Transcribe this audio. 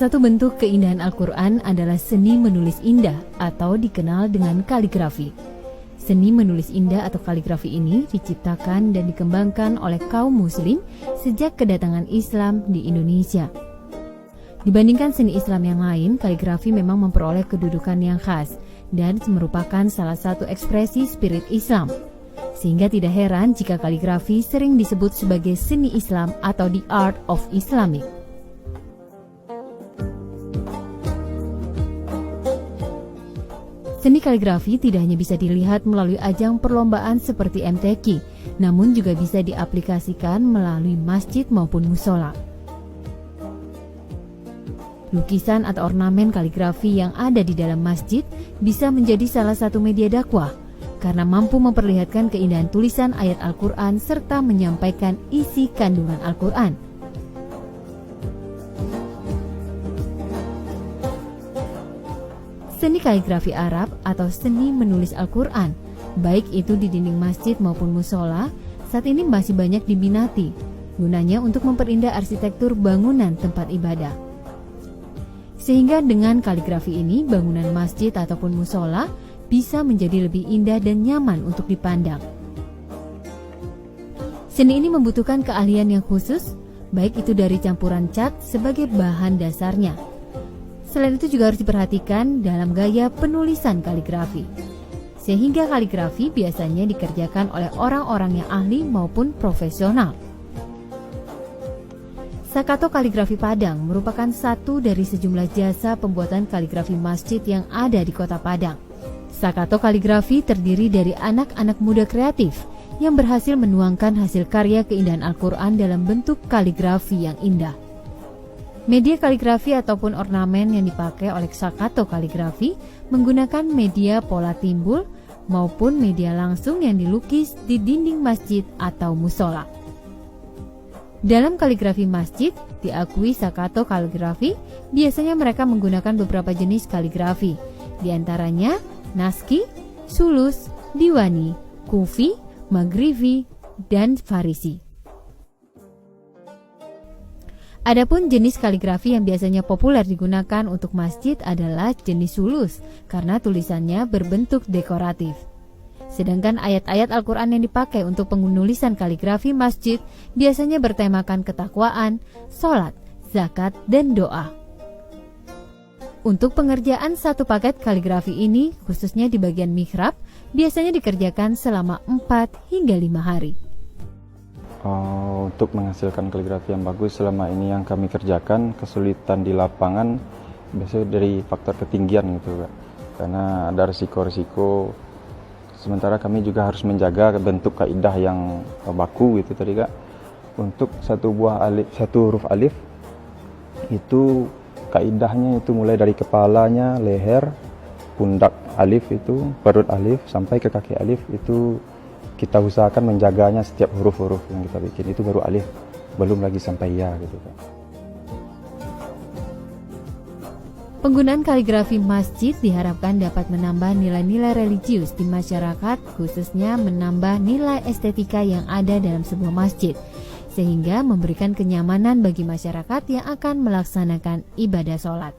Salah satu bentuk keindahan Al-Quran adalah seni menulis indah atau dikenal dengan kaligrafi. Seni menulis indah atau kaligrafi ini diciptakan dan dikembangkan oleh kaum muslim sejak kedatangan Islam di Indonesia. Dibandingkan seni Islam yang lain, kaligrafi memang memperoleh kedudukan yang khas dan merupakan salah satu ekspresi spirit Islam. Sehingga tidak heran jika kaligrafi sering disebut sebagai seni Islam atau the art of Islamic. Seni kaligrafi tidak hanya bisa dilihat melalui ajang perlombaan seperti MTQ, namun juga bisa diaplikasikan melalui masjid maupun musola. Lukisan atau ornamen kaligrafi yang ada di dalam masjid bisa menjadi salah satu media dakwah, karena mampu memperlihatkan keindahan tulisan ayat Al-Quran serta menyampaikan isi kandungan Al-Quran. Seni kaligrafi Arab atau seni menulis Al-Quran, baik itu di dinding masjid maupun musola, saat ini masih banyak diminati, gunanya untuk memperindah arsitektur bangunan tempat ibadah. Sehingga dengan kaligrafi ini, bangunan masjid ataupun musola bisa menjadi lebih indah dan nyaman untuk dipandang. Seni ini membutuhkan keahlian yang khusus, baik itu dari campuran cat sebagai bahan dasarnya. Selain itu juga harus diperhatikan dalam gaya penulisan kaligrafi. Sehingga kaligrafi biasanya dikerjakan oleh orang-orang yang ahli maupun profesional. Stakato Kaligrafi Padang merupakan satu dari sejumlah jasa pembuatan kaligrafi masjid yang ada di Kota Padang. Stakato kaligrafi terdiri dari anak-anak muda kreatif yang berhasil menuangkan hasil karya keindahan Al-Quran dalam bentuk kaligrafi yang indah. Media kaligrafi ataupun ornamen yang dipakai oleh stakato kaligrafi menggunakan media pola timbul maupun media langsung yang dilukis di dinding masjid atau musola. Dalam kaligrafi masjid, diakui stakato kaligrafi, biasanya mereka menggunakan beberapa jenis kaligrafi, di antaranya Naskhi, Sulus, Diwani, Kufi, Maghribi, dan Farisi. Adapun jenis kaligrafi yang biasanya populer digunakan untuk masjid adalah jenis sulus karena tulisannya berbentuk dekoratif. Sedangkan ayat-ayat Al-Quran yang dipakai untuk penulisan kaligrafi masjid biasanya bertemakan ketakwaan, sholat, zakat, dan doa. Untuk pengerjaan satu paket kaligrafi ini, khususnya di bagian mihrab, biasanya dikerjakan selama 4 hingga 5 hari. Untuk menghasilkan kaligrafi yang bagus selama ini yang kami kerjakan, kesulitan di lapangan biasanya dari faktor ketinggian gitu Kak. Karena ada risiko-risiko, sementara kami juga harus menjaga bentuk kaidah yang baku gitu tadi Kak. Untuk satu huruf alif itu kaidahnya itu mulai dari kepalanya, leher, pundak alif itu, perut alif sampai ke kaki alif itu kita usahakan menjaganya setiap huruf-huruf yang kita bikin itu baru alif, belum lagi sampai ya gitu Kak. Penggunaan kaligrafi masjid diharapkan dapat menambah nilai-nilai religius di masyarakat, khususnya menambah nilai estetika yang ada dalam sebuah masjid, sehingga memberikan kenyamanan bagi masyarakat yang akan melaksanakan ibadah sholat.